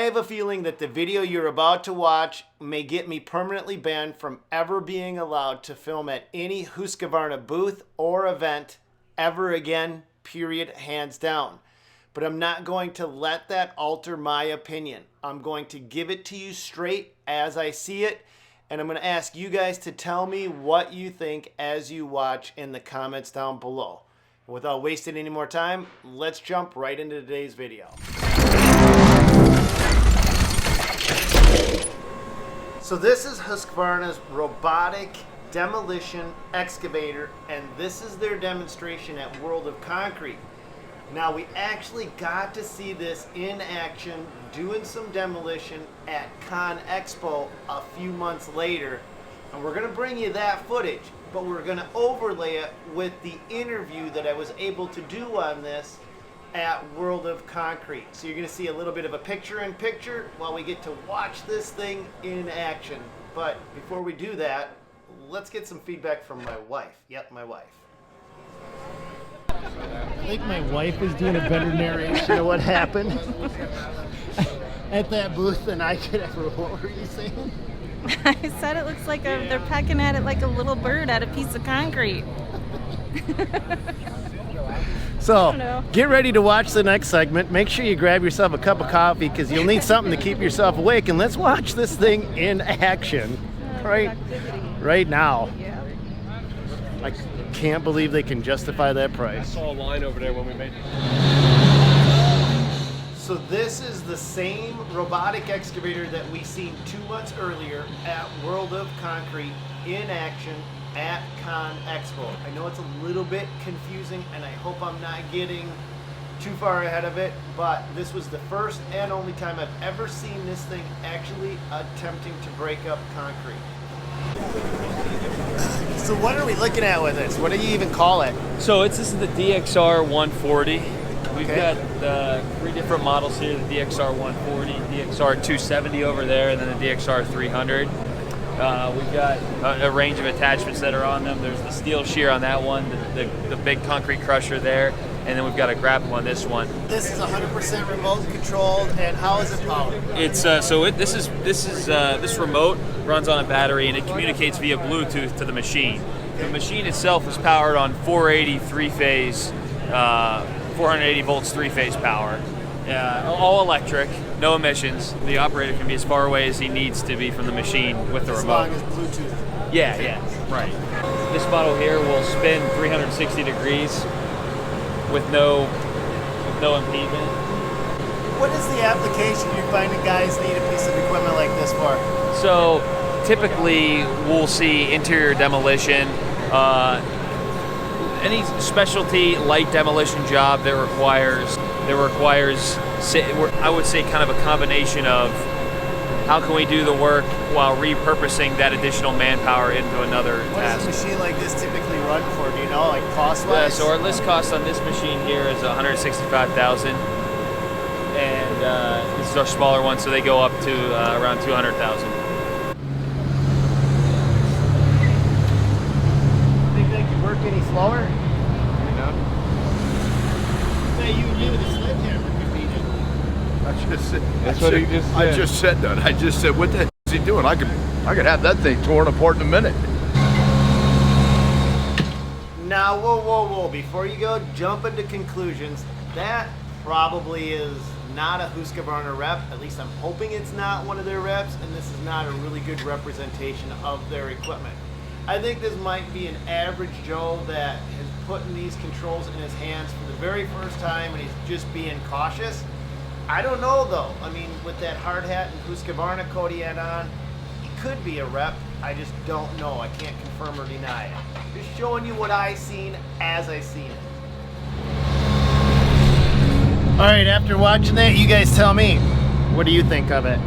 have a feeling that the video you're about to watch may get me permanently banned from ever being allowed to film at any Husqvarna booth or event ever again, period, hands down. But I'm not going to let that alter my opinion. I'm going to give it to you straight as I see it, and I'm going to ask you guys to tell me what you think as you watch in the comments down below. Without wasting any more time, let's jump right into today's video. So this is Husqvarna's robotic demolition excavator, and this is their demonstration at World of Concrete. Now, we actually got to see this in action doing some demolition at Expo a few months later, and we're going to bring you that footage, but we're going to overlay it with the interview that I was able to do on this at World of Concrete. So you're going to see a little bit of a picture-in-picture while we get to watch this thing in action. But before we do that, let's get some feedback from my wife. Yep, my wife. I think my wife is doing a better narration of what happened at that booth than I could ever. What were you saying? I said it looks like they're pecking at it like a little bird at a piece of concrete. So, get ready to watch the next segment. Make sure you grab yourself a cup of coffee because you'll need something to keep yourself awake. And let's watch this thing in action right now. Yeah. I can't believe they can justify that price. I saw a line over there when we made it. So this is the same robotic excavator that we seen 2 months earlier at World of Concrete in action at Expo. I know it's a little bit confusing, and I hope I'm not getting too far ahead of it, but this was the first and only time I've ever seen this thing actually attempting to break up concrete. So what are we looking at with this? What do you even call it? So this is the DXR 140. We've got 3 different models here: the DXR 140, DXR 270 over there, and then the DXR 300. We've got a range of attachments that are on them. There's the steel shear on that one, the big concrete crusher there, and then we've got a grapple on this one. This is 100% remote controlled, and how is it powered? It's this remote runs on a battery, and it communicates via Bluetooth to the machine. The machine itself is powered on 480 three-phase, 480 volts three-phase power. All electric, no emissions. The operator can be as far away as he needs to be from the machine with the remote. As long as Bluetooth. Yeah, right. This model here will spin 360 degrees with no impediment. What is the application you're finding guys need a piece of equipment like this for? So typically we'll see interior demolition, any specialty light demolition job that requires, I would say, kind of a combination of how can we do the work while repurposing that additional manpower into another task. What does a machine like this typically run for? Do you know, like cost-wise? So our list cost on this machine here is $165,000, and this is our smaller one, so they go up to around $200,000. Think they could work any slower? No. Say you with a sledgehammer could beat it. That's what he just said. I just said that. I just said, what the hell is he doing? I could have that thing torn apart in a minute. Now, whoa. Before you go jumping to conclusions, that probably is not a Husqvarna rep. At least I'm hoping it's not one of their reps, and this is not a really good representation of their equipment. I think this might be an average Joe that is putting these controls in his hands for the very first time, and he's just being cautious. I don't know though. I mean, with that hard hat and Husqvarna coat he had on, he could be a rep. I just don't know. I can't confirm or deny it. Just showing you what I seen as I seen it. All right, after watching that, you guys tell me, what do you think of it?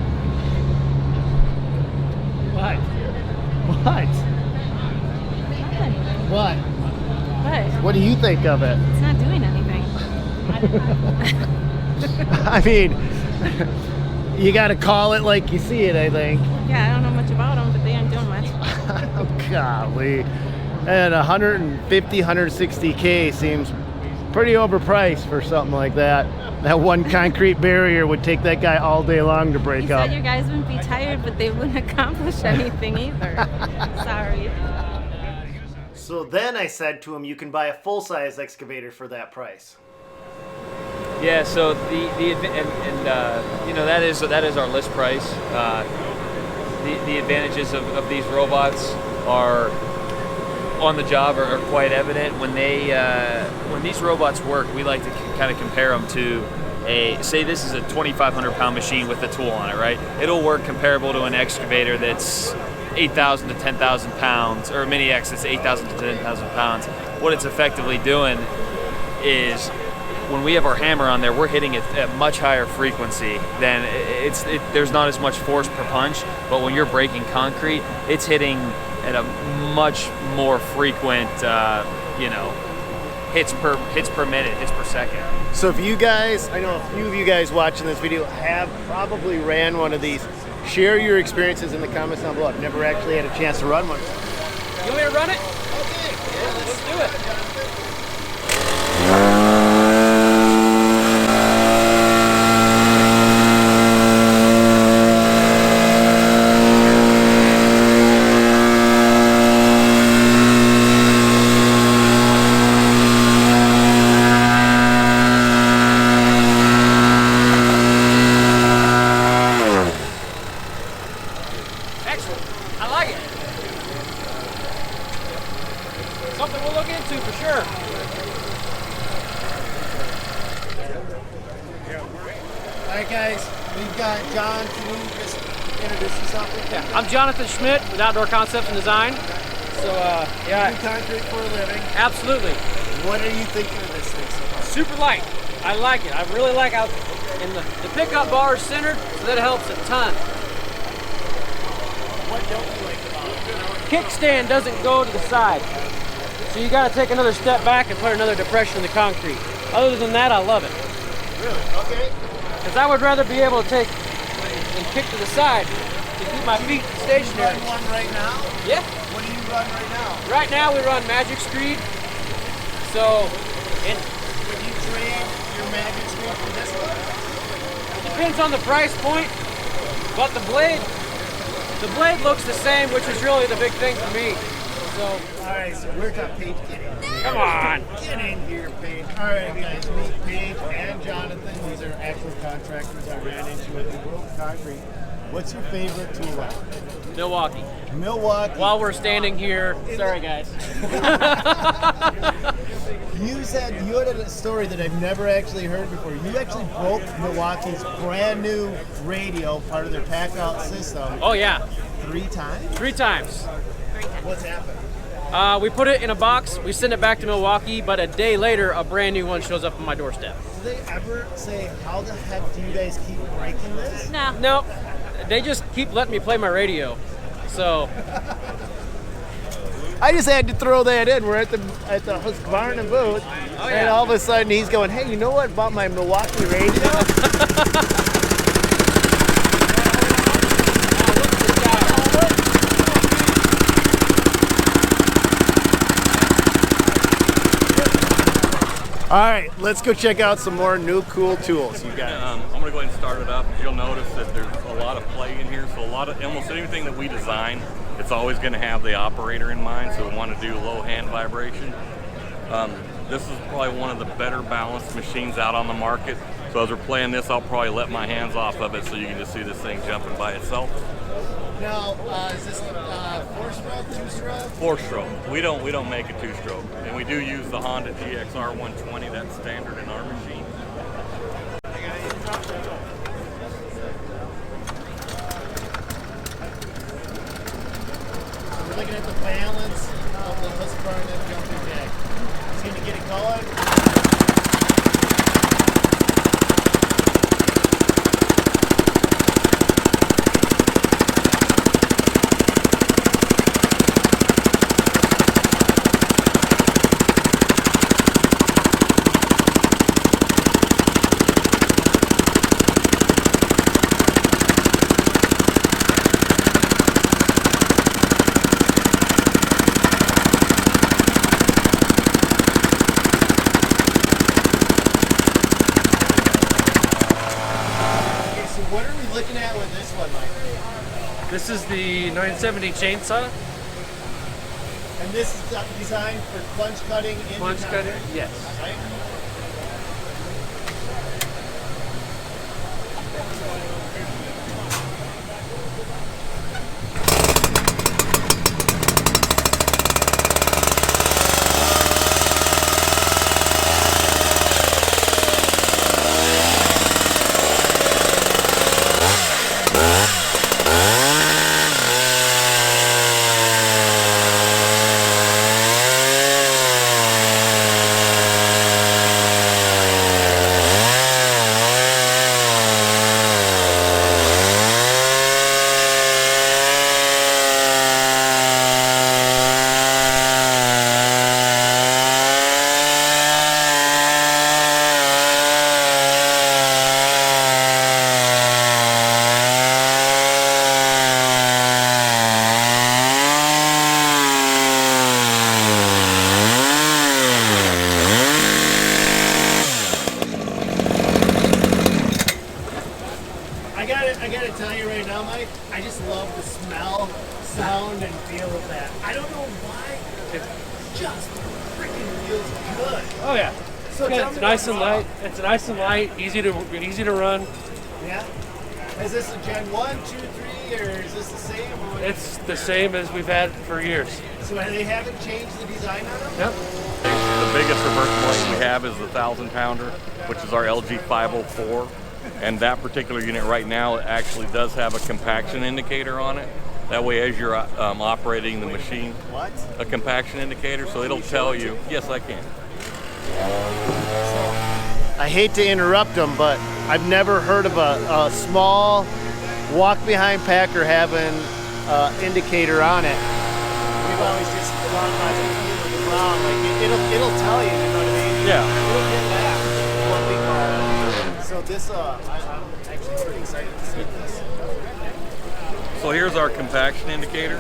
What? What do you think of it? It's not doing anything. I mean, you got to call it like you see it, I think. Yeah, I don't know much about them, but they aren't doing much. Oh, golly. And 150, 160K seems pretty overpriced for something like that. That one concrete barrier would take that guy all day long to break You up. said your guys wouldn't be tired, but they wouldn't accomplish anything either. Sorry. So then I said to him, you can buy a full-size excavator for that price. Yeah, so you know, that is our list price. The advantages of these robots are on the job are quite evident. When these robots work, we like to kind of compare them to say this is a 2,500 pound machine with a tool on it, right? It'll work comparable to an excavator that's 8,000 to 10,000 pounds, or a Mini X that's 8,000 to 10,000 pounds. What it's effectively doing is, when we have our hammer on there, we're hitting it at much higher frequency than there's not as much force per punch, but when you're breaking concrete, it's hitting at a much more frequent, hits per minute, hits per second. So if you guys, I know a few of you guys watching this video have probably ran one of these, share your experiences in the comments down below. I've never actually had a chance to run one. You want me to run it? Okay. Yeah, let's do it. Excellent. I like it. Something we'll look into for sure. All right, guys, we've got John. Can you just introduce yourself? Yeah, I'm Jonathan Schmidt with Outdoor Concepts and Design. So, You do concrete for a living. absolutely. What are you thinking of this thing so far? Super light. I like it. I really like how and the pickup bar is centered, so that helps a ton. What don't you like about it? Kickstand doesn't go to the side. So you got to take another step back and put another depression in the concrete. Other than that, I love it. Really? Okay. Because I would rather be able to take and kick to the side to keep my feet You stationary. run one right now? Yeah. What do you run right now? Right now we run Magic Screed. So, and Would you trade your Magic Screed for this one? it depends on the price point, but the blade looks the same, which is really the big thing for me. So, All right, so where's that Paige getting? come on. Get in here, Paige. All right, guys, meet Paige and Jonathan. These are actual contractors I ran into at the World of Concrete. What's your favorite tool out? Milwaukee. Milwaukee. While we're standing here, sorry guys. You said you had a story that I've never actually heard before. You actually broke Milwaukee's brand new radio, part of their pack out system, Oh yeah, 3 times? 3 times. What's happened? We put it in a box, we send it back to Milwaukee, but a day later, a brand new one shows up on my doorstep. Do they ever say, how the heck do you guys keep breaking this? No. Nope, they just keep letting me play my radio. So, I just had to throw that in. We're at the Husqvarnas booth, and all of a sudden he's going, "Hey, you know what about my Milwaukee radio?" All right, let's go check out some more new cool tools you got. I'm going to go ahead and start it up. You'll notice that there's a lot of play in here. So almost anything that we design, it's always going to have the operator in mind. So we want to do low hand vibration. This is probably one of the better balanced machines out on the market. So as we're playing this, I'll probably let my hands off of it so you can just see this thing jumping by itself. Now, is this 4-stroke, 2-stroke? 4-stroke. We don't make a 2-stroke, and we do use the Honda GXR 120. That's standard in our machine. We're looking at the balance of the Husqvarna jumping jack. It's going to get it going. what are we looking at with this one, Mike? This is the 970 chainsaw. And this is designed for plunge cutting in Plunge cutter? Yes. Right? I gotta tell you right now, Mike, I just love the smell, sound, and feel of that. I don't know why, it just freaking feels good. Oh yeah. So Yeah, tell it's me nice and about- light. It's nice and light, easy to run. Yeah? Is this a Gen 1, 2, 3, or is this the same? Or It's the same as we've had for years. so they haven't changed the design on them? Yep. The biggest reverse blade we have is the 1,000 pounder, which is our LG 504. And that particular unit right now actually does have a compaction indicator on it. That way, as you're operating the machine, What? a compaction indicator, so it'll tell you. Yes, I can. I hate to interrupt them, but I've never heard of a small walk-behind packer having indicator on it. We've always just gone by the feel of the ground. Like it'll tell you, you know what I mean? Yeah. It'll get back what we call it. So this, I'm actually pretty excited to see this. So here's our compaction indicator.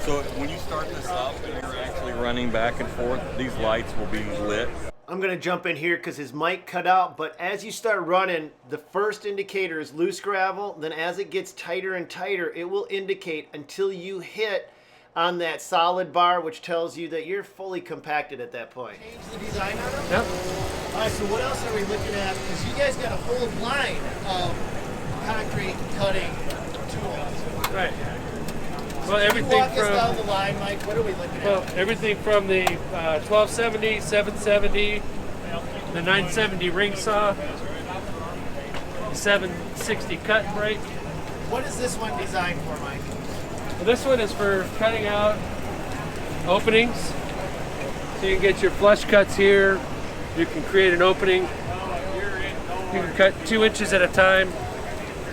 So when you start this up and you're actually running back and forth, these lights will be lit. I'm gonna jump in here because his mic cut out, but as you start running, the first indicator is loose gravel. Then as it gets tighter and tighter, it will indicate until you hit on that solid bar, which tells you that you're fully compacted at that point. Change the design on them? Yep. All right, so what else are we looking at? Because you guys got a whole line of concrete cutting tools. Right. Well, Can you everything walk us down from the line, Mike? What are we looking well, at? everything from the 1270, 770, the 970 ring saw, the 760 cut and break. What is this one designed for, Mike? Well, this one is for cutting out openings. So you can get your flush cuts here. You can create an opening. You can cut 2 inches at a time,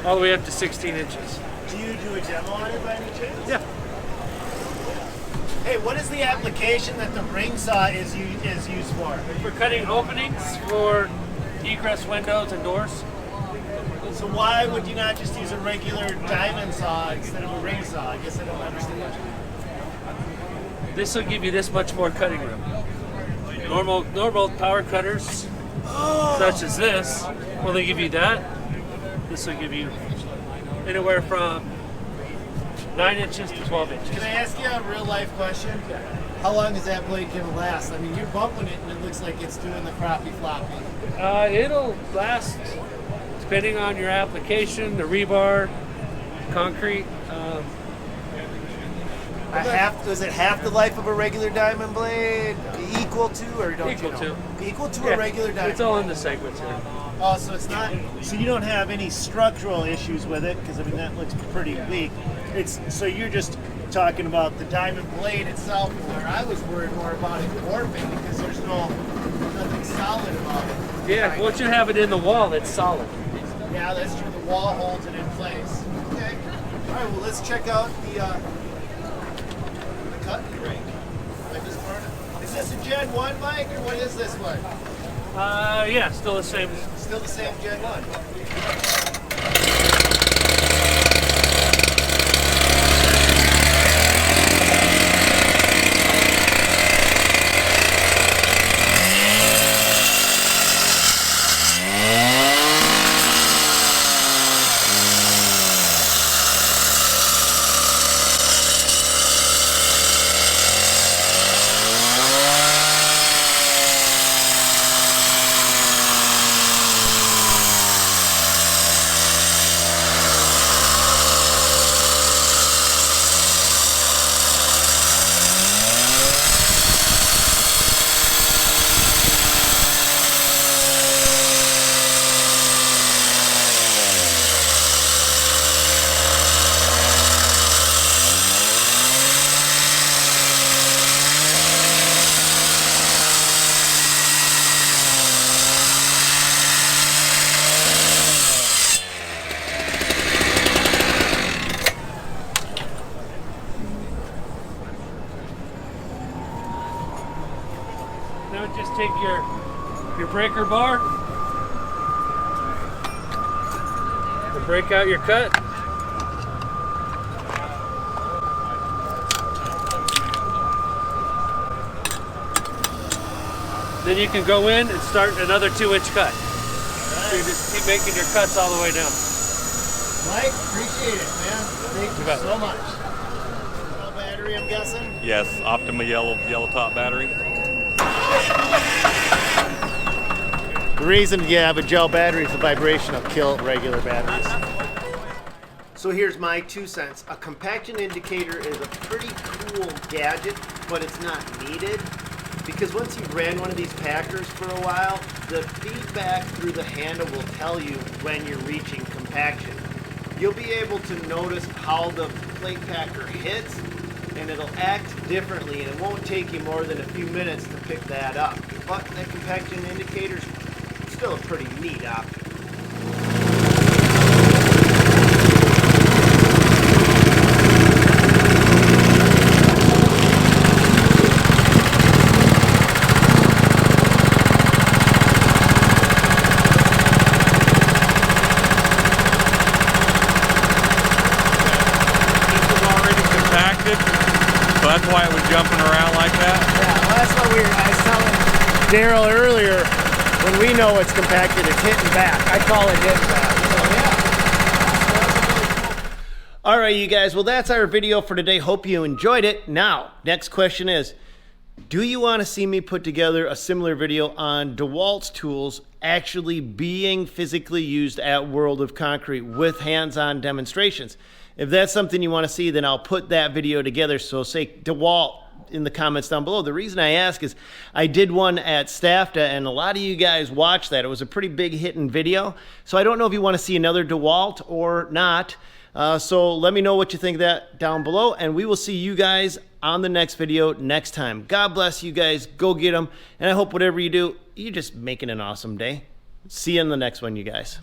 all the way up to 16 inches. Do you do a demo on it by any chance? Yeah. Hey, what is the application that the ring saw is used for? For cutting openings for egress windows and doors. So why would you not just use a regular diamond saw instead of a ring saw? I guess I don't understand. This will give you this much more cutting room. Normal power cutters, such as this, will they give you that? This will give you anywhere from 9 inches to 12 inches. Can I ask you a real life question? How long is that blade gonna last? I mean, you're bumping it and it looks like it's doing the crappy floppy. It'll last, depending on your application, the rebar, concrete. Is it half the life of a regular diamond blade? Equal to, or don't Equal you know? to. Equal to Yeah, a regular diamond. It's all in the segments here. Oh, so it's not. So you don't have any structural issues with it because I mean that looks pretty weak. It's so you're just talking about the diamond blade itself. Where I was worried more about it warping because there's nothing solid about it. Yeah, once you have it in the wall, it's solid. Yeah, that's true. The wall holds it in place. Okay. All right. Well, let's check out the cutting ring. Is this a Gen 1, Mike, or what is this one? Yeah, still the same. Still the same Gen 1. Now just take your breaker bar and break out your cut. Then you can go in and start another 2-inch cut. So you just keep making your cuts all the way down. Mike, appreciate it, man. Thank you so much. Gel battery, I'm guessing? Yes, Optima yellow top battery. The reason you have a gel battery is the vibration will kill regular batteries. So here's my 2 cents. A compaction indicator is a pretty cool gadget, but it's not needed. Because once you've ran one of these packers for a while, the feedback through the handle will tell you when you're reaching compaction. You'll be able to notice how the plate packer hits, and it'll act differently, and it won't take you more than a few minutes to pick that up. But that compaction indicator's still a pretty neat option. So that's why it was jumping around like that? Yeah, well, that's what I was telling Daryl earlier. When we know it's compacted, it's hitting back. I call it hitting back. So, yeah. All right, you guys. Well, that's our video for today. Hope you enjoyed it. Now, next question is, do you want to see me put together a similar video on DeWalt's tools actually being physically used at World of Concrete with hands-on demonstrations? If that's something you want to see, then I'll put that video together. So say DeWalt in the comments down below. The reason I ask is I did one at STAFTA, and a lot of you guys watched that. It was a pretty big hitting video. So I don't know if you want to see another DeWalt or not. So let me know what you think of that down below, and we will see you guys on the next video next time. God bless you guys. Go get them. And I hope whatever you do, you're just making an awesome day. See you in the next one, you guys.